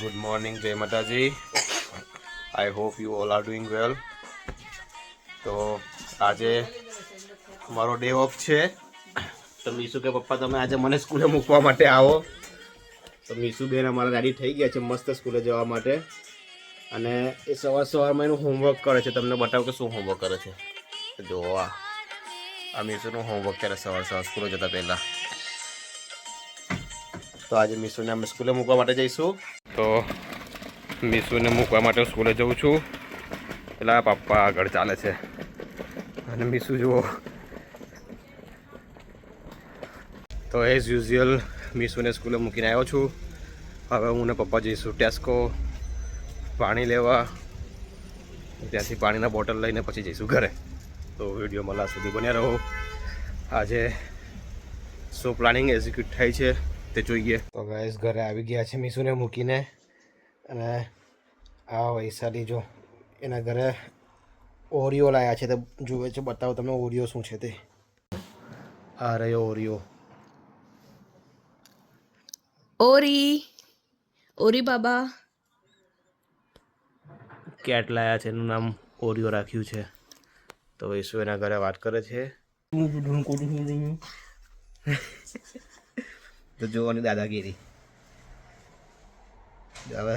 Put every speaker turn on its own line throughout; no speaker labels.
Good morning, Jai Mataji. I hope you all are doing well. તો આજે મારો day of છે. તો મીસુ કે પપ્પા તમે આજે મને સ્કૂલે મૂકવા માટે આવો. તો મીસુ બેન અમારા રેડી થઈ ગયા છે મસ્ત સ્કૂલે જવા માટે. અને એ સવારમાં એનું હોમવર્ક કરે છે. તમને બતાવું કે શું હોમવર્ક કરે છે. જો આ મીસુનું હોમવર્ક કરે સવાર સ્કૂલે જતા પહેલાં. તો આજે મીસુને અમે સ્કૂલે મૂકવા માટે જઈશું. તો મીસુને મૂકવા માટે સ્કૂલે જઉં છું. પેલા પપ્પા આગળ ચાલે છે અને મીસુ જુઓ. તો એઝ યુઝ્યુઅલ મીસુને સ્કૂલે મૂકીને આવ્યો છું. હવે હું ને પપ્પા જઈશું ટેસ્કો પાણી લેવા. ત્યાંથી પાણીના બોટલ લઈને પછી જઈશું ઘરે. તો વિડીયોમાં લાસ્ટ સુધી બન્યા રહો. આજે શું પ્લાનિંગ એક્ઝિક્યુટ થાય છે તે જોઈએ. તો ગાઈસ ઘરે આવી ગયા છે મીસુને મૂકીને. અને આ વૈશાલી જો એના ઘરે ઓરિયો લાયા છે. તે જુએ છે. બતાવો તમે ઓરિયો શું છે તે. આ રહ્યો ઓરિયો.
ઓરી બાબા
કેટ લાયા છે. એનું નામ ઓરિયો રાખ્યું છે. તો વૈશુ એના ઘરે વાત કરે છે. તો જોવાની દાદાગીરી. હવે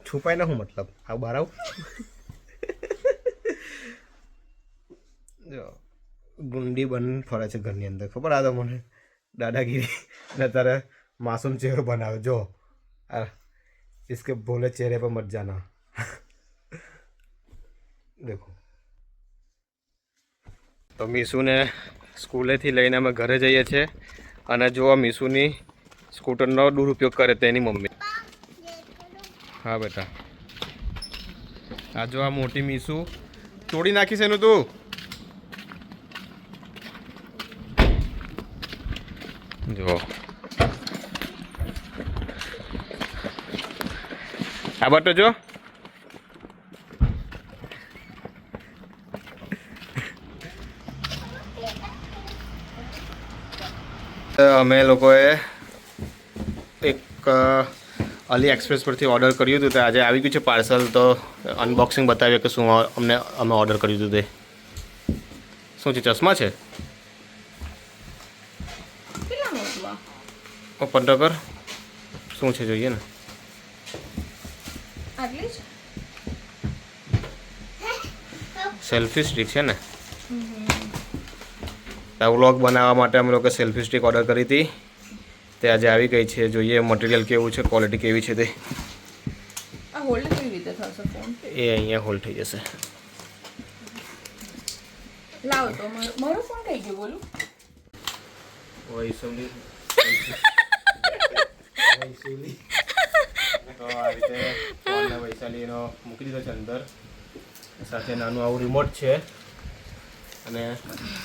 છુપાય ને હું મતલબ આ બહાર આવું. જો ગુંડી બન ફરે છે ઘરની અંદર. ખબર આ તો મને દાદાગીરી. ને તારે માસૂમ ચહેરો બનાવે. જો इसके भोले चेहरे पर मत जाना. देखो. તો મીસુને સ્કૂલેથી લઈને અમે ઘરે જઈએ છીએ. અને જો આ મીસુની સ્કૂટરનો દુરુપયોગ કરે તેની મમ્મી. હા બેટા. આ જો આ મોટી મીસુ તોડી નાખીશ એનું તું. જો આ બટો જો. અમે લોકોએ એક અલી એક્સપ્રેસ પરથી ઓર્ડર કર્યું હતું. તો આજે આવી ગયું છે પાર્સલ. તો અનબોક્સિંગ બતાવીએ કે શું અમે ઓર્ડર કર્યું હતું તે. શું છે? ચશ્મા છે. ઓપન તો કર. શું છે જોઈએ ને. સેલ્ફી સ્ટિક છે ને. વ્લોગ બનાવવા માટે અમે લોકો સેલ્ફી સ્ટિક ઓર્ડર કરી હતી. તે આજે આવી ગઈ છે. જોઈએ મટીરિયલ કેવું છે, ક્વોલિટી કેવી છે તે. એ અહીંયા હોલ્ડ થઈ જશે.
લાવો તો મારો ફોન કઈ ગયો બોલું.
વૈશાલી તો આ રીતે ફોનને વૈશાલીનો મૂકી દીધો છે અંદર. સાથે નાનું આવું રિમોટ છે. અને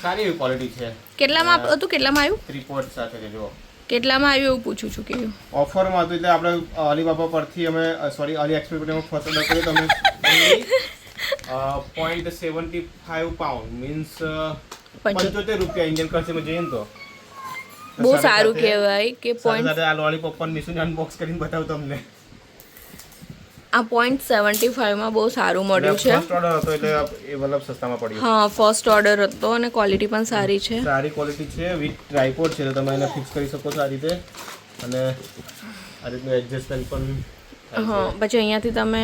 સારી એવી ક્વોલિટી છે.
કેટલામાં હતું? કેટલામાં આવ્યું?
3 પોર્ટ સાથે છે. જો
કેટલામાં આવ્યું એવું પૂછું છું. કેવું
ઓફરમાં હતું. એટલે આપણે અલીબાબા પરથી અમે અલી એક્સપ્રેસ પરથી અમે ફર્સ્ટ ઓર્ડર કર્યો. તો અમે 0.75 પાઉન્ડ મીન્સ 75 રૂપિયા ઇન્ડિયન કરન્સીમાં જઈએ ને તો
બહુ સારું કહેવાય કે
પોઈન્ટ. આ લોલીપોપ પણ મીસુને અનબોક્સ કરીને બતાવું તમને.
આ 0.75 માં બહુ સારું મળ્યું છે.
ફર્સ્ટ ઓર્ડર હતો એટલે એ મતલબ સસ્તામાં પડ્યું.
હા ફર્સ્ટ ઓર્ડર હતો અને ક્વોલિટી પણ સારી છે.
સારી ક્વોલિટી છે. વિથ ટ્રાયપોડ છે. તો તમે એને ફિક્સ કરી શકો છો આ રીતે. અને આ રીતનું એડજસ્ટમેન્ટ પણ.
હા પછી અહીંયાથી તમે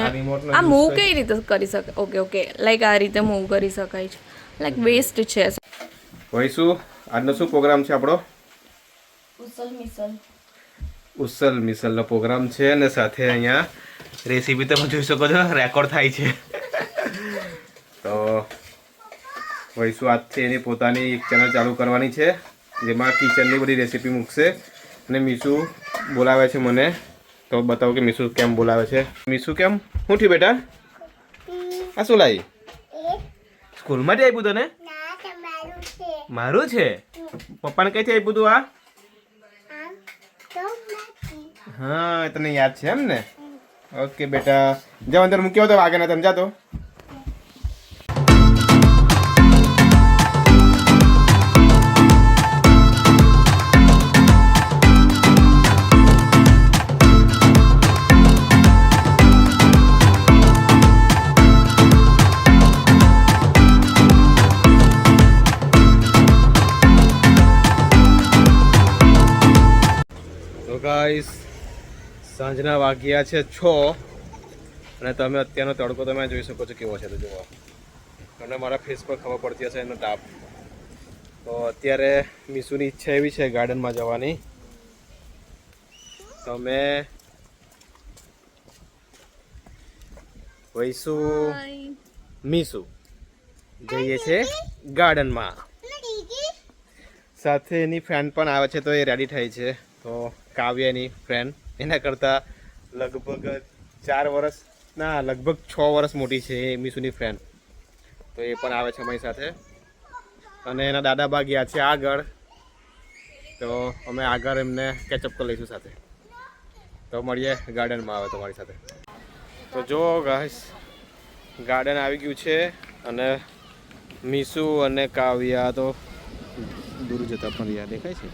આ મૂવ કઈ રીતે કરી શકાય? ઓકે લાઈક આ રીતે મૂવ કરી શકાય છે. લાઈક વેસ્ટ છે.
વૈશુ આજનો શું પ્રોગ્રામ છે આપણો? ઉસલ મિસલનો પ્રોગ્રામ છે. અને સાથે અહીંયા રેસીપી તમે જોઈ શકો છો રેકોર્ડ થાય છે. તો વૈશુ આજથી એની પોતાની એક ચેનલ ચાલુ કરવાની છે જેમાં કિચનની બધી રેસીપી મૂકશે. અને મીસુ બોલાવે છે મને. તો બતાવો કે મીસુ કેમ બોલાવે છે. મીસુ કેમ? શું થયું બેટા? આ શું લાવી? સ્કૂલમાંથી આપ્યું તને? મારું છે. પપ્પાને કઈથી આપ્યું તું આ? હા તને યાદ છે એમ ને. ઓકે બેટા જાઓ અંદર મૂક્યો તો આગળ તમે જાતો. ગાઈસ સાંજના વાગ્યા છે 6 અને તમે અત્યારનો તડકો તમે જોઈ શકો છો કેવો છે. તો જુઓ અને મારા ફેસ પર ખબર પડતી હશે એનો તાપ. તો અત્યારે મીસુની ઈચ્છા એવી છે ગાર્ડનમાં જવાની. તો અમે વૈસુ મીસુ જઈએ છે ગાર્ડનમાં. સાથે એની ફ્રેન્ડ પણ આવે છે તો એ રેડી થઈ છે. તો કાવ્યાની ફ્રેન્ડ એના કરતાં લગભગ 4 વર્ષ ના લગભગ 6 વર્ષ મોટી છે એ મીસુની ફ્રેન્ડ. તો એ પણ આવે છે અમારી સાથે અને એના દાદા બા ગયા છે આગળ. તો અમે આગળ એમને કેચઅપ કરી લઈશું સાથે. તો મળીએ ગાર્ડનમાં આવે તમારી સાથે. તો જો ગાઈસ ગાર્ડન આવી ગયું છે અને મીસુ અને કાવ્યા તો દૂર જતા પણ રહ્યા દેખાય છે.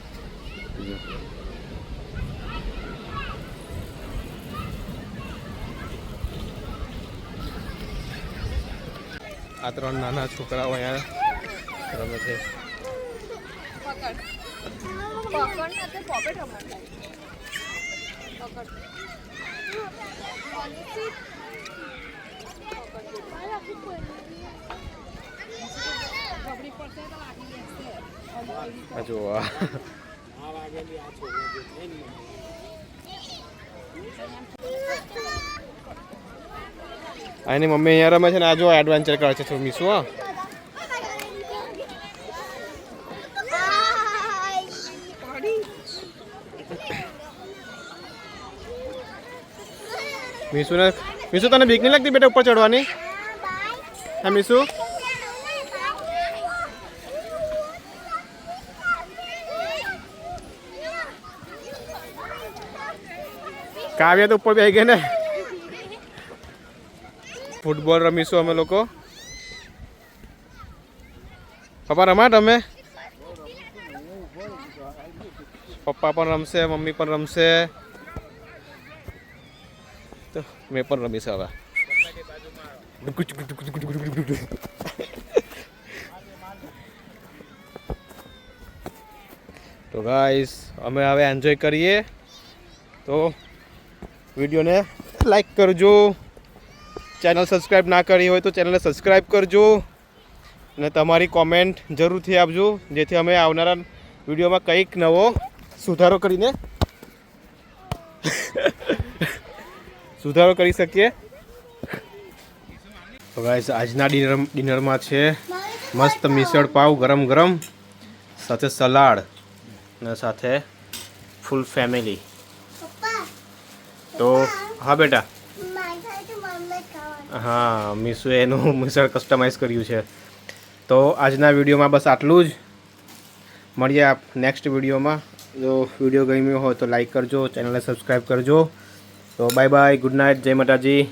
આ 3 નાના છોકરાઓ અહીંયા રમે છે. જો એની મમ્મી અહીંયા રમે છે ને આ જો એડવેન્ચર કરે છે મીસુ. હા મીસુ તને બીક નહીં લાગતી બેટા ઉપર ચડવાની? હા મીસુ કાવ્યા તો ઉપર બેસી ગઈ ને. ફૂટબોલ રમીશું અમે લોકો. પપ્પા રમા તમે? પપ્પા પણ રમશે, મમ્મી પણ રમશે, તો મેં પણ રમીશ હવે. તો ગાઈસ અમે હવે એન્જોય કરીએ. તો વિડીયોને લાઈક કરજો, ચેનલ સબસ્ક્રાઈબ ના કરી હોય તો ચેનલને સબસ્ક્રાઈબ કરજો અને તમારી કોમેન્ટ જરૂરથી આપજો જેથી અમે આવનારા વિડીયોમાં કંઈક નવો સુધારો કરી શકીએ. તો ગાઈસ આજના ડિનરમાં છે મસ્ત મિસળ પાવ ગરમ ગરમ સાથે સલાડ અને સાથે ફૂલ ફેમિલી. તો હા બેટા, હા મીસુએ એનું મિસળ કસ્ટમાઇઝ કર્યું છે. તો આજના વિડીયોમાં બસ આટલું જ. મળીએ નેક્સ્ટ વિડીયોમાં. જો વિડીયો ગમ્યો હોય તો લાઈક કરજો, ચેનલને સબસ્ક્રાઈબ કરજો. તો બાય બાય, ગુડ નાઇટ, જય માતાજી.